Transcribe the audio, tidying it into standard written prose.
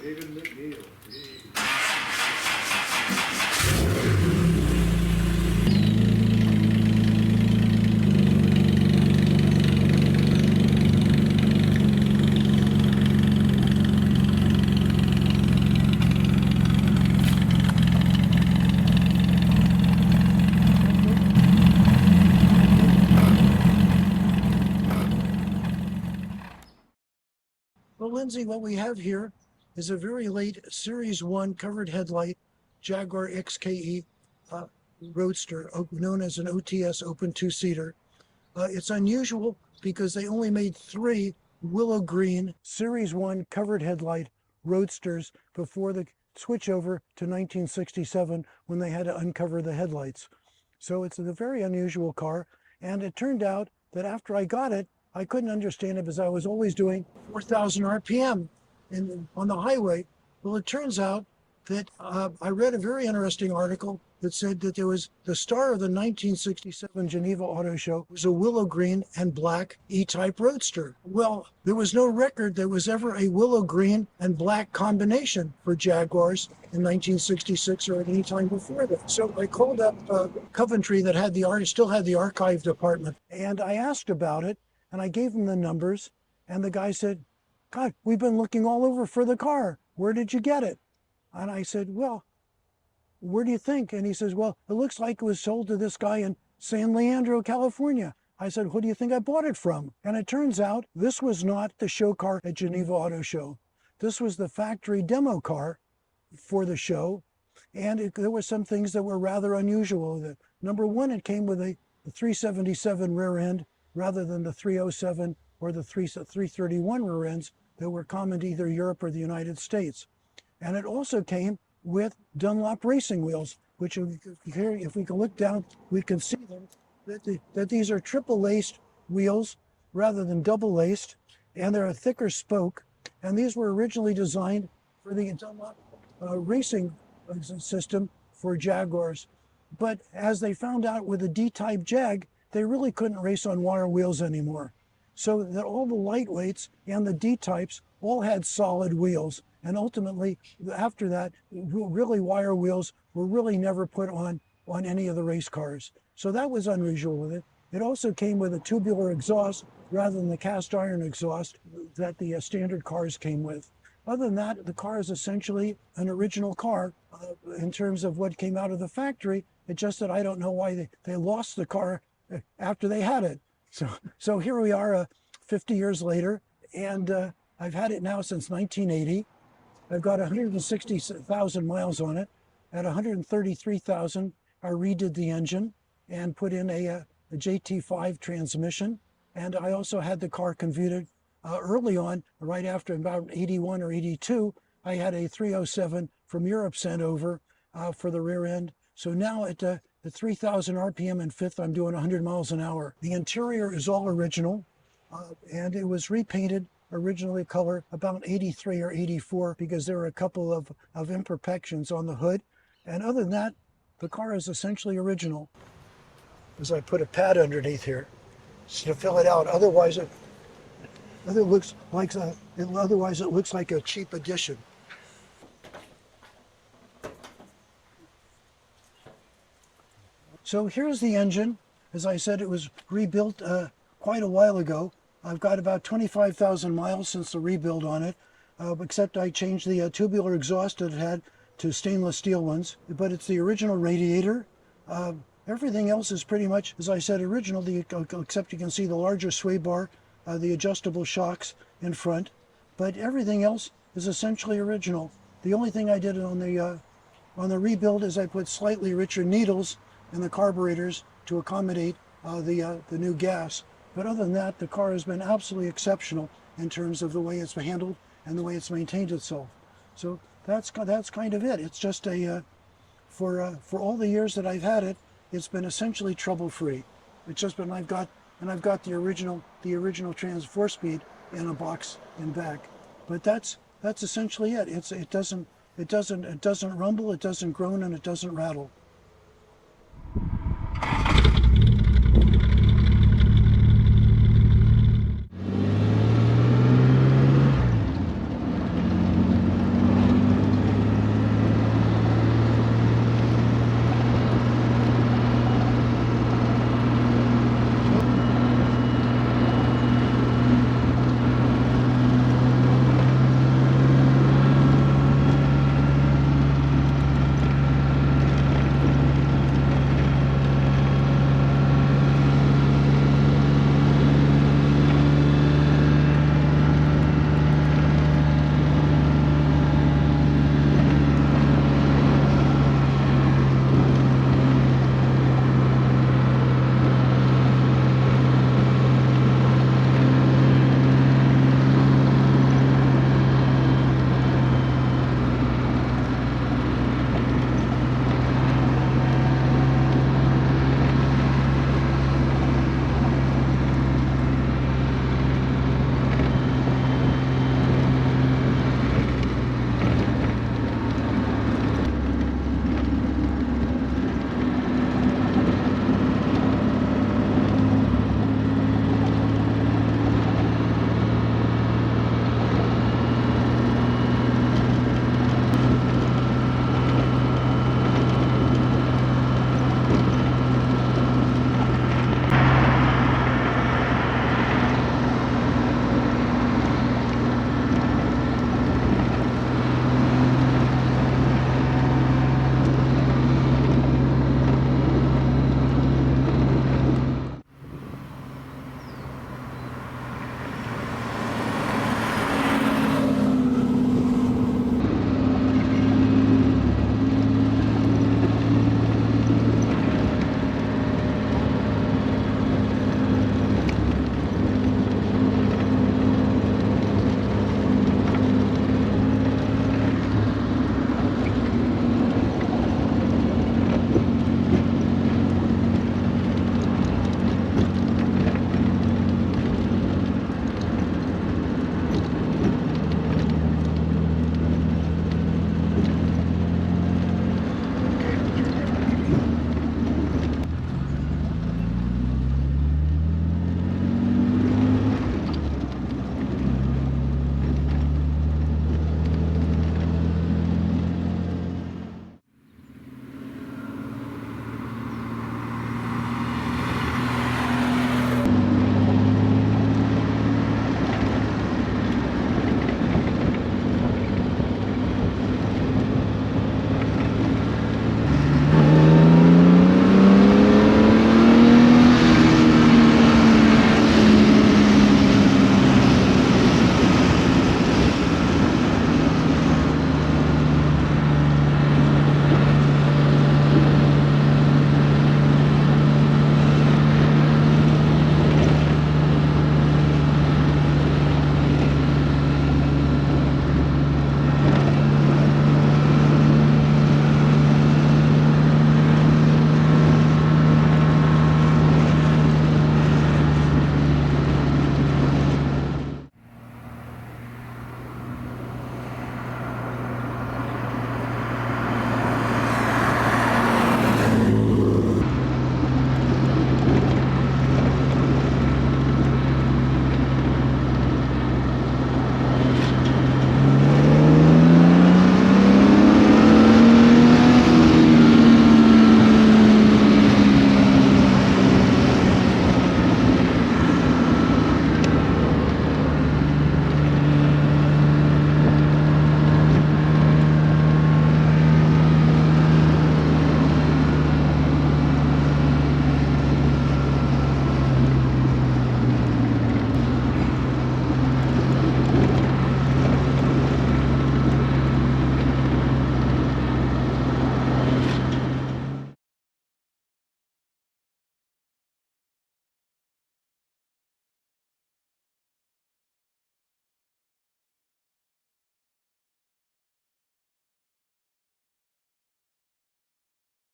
David McNeil. Well, Lindsay, what we have here is a very late Series 1 covered headlight Jaguar XKE roadster, known as an OTS open two-seater. It's unusual because they only made 3 willow green Series 1 covered headlight roadsters before the switchover to 1967 when they had to uncover the headlights. So it's a very unusual car, and it turned out that after I got it, I couldn't understand it because I was always doing 4,000 RPM on the highway. Well, it turns out that I read a very interesting article that said that there was the star of the 1967 Geneva Auto Show was a willow green and black E-Type Roadster. Well, there was no record there was ever a willow green and black combination for Jaguars in 1966 or at any time before that. So I called up Coventry that had still had the archive department, and I asked about it, and I gave him the numbers, and the guy said, "God, we've been looking all over for the car. Where did you get it?" And I said, "Well, where do you think?" And he says, "Well, it looks like it was sold to this guy in San Leandro, California." I said, "Who do you think I bought it from?" And it turns out this was not the show car at Geneva Auto Show. This was the factory demo car for the show. And there were some things that were rather unusual with it. Number one, it came with a 377 rear end rather than the 307 or the 331 rear ends that were common to either Europe or the United States. And it also came with Dunlop racing wheels, which if we can look down, we can see them, that these are triple laced wheels rather than double laced, and they're a thicker spoke. And these were originally designed for the Dunlop racing system for Jaguars. But as they found out with the D-Type Jag, they really couldn't race on wire wheels anymore. So that all the lightweights and the D-Types all had solid wheels. And ultimately, after that, really wire wheels were really never put on any of the race cars. So that was unusual with it. It also came with a tubular exhaust rather than the cast iron exhaust that the standard cars came with. Other than that, the car is essentially an original car in terms of what came out of the factory. It's just that I don't know why they lost the car after they had it. So here we are 50 years later, and I've had it now since 1980. I've got 160,000 miles on it. At 133,000, I redid the engine and put in a JT5 transmission. And I also had the car converted early on, right after about 81 or 82, I had a 307 from Europe sent over for the rear end. So now at the 3,000 RPM and fifth, I'm doing 100 miles an hour. The interior is all original, and it was repainted originally color about 83 or 84 because there were a couple of imperfections on the hood. And other than that, the car is essentially original. As I put a pad underneath here to fill it out. Otherwise it looks like a cheap addition. So here's the engine. As I said, it was rebuilt quite a while ago. I've got about 25,000 miles since the rebuild on it, except I changed the tubular exhaust that it had to stainless steel ones. But it's the original radiator. Everything else is pretty much, as I said, original, except you can see the larger sway bar, the adjustable shocks in front. But everything else is essentially original. The only thing I did on the rebuild is I put slightly richer needles in the carburetors to accommodate the new gas. But other than that, the car has been absolutely exceptional in terms of the way it's handled and the way it's maintained itself. So that's kind of it. It's just for all the years that I've had it, it's been essentially trouble-free. It's just been I've got the original 4-speed in a box in back. But that's essentially it. It doesn't rumble, it doesn't groan, and it doesn't rattle.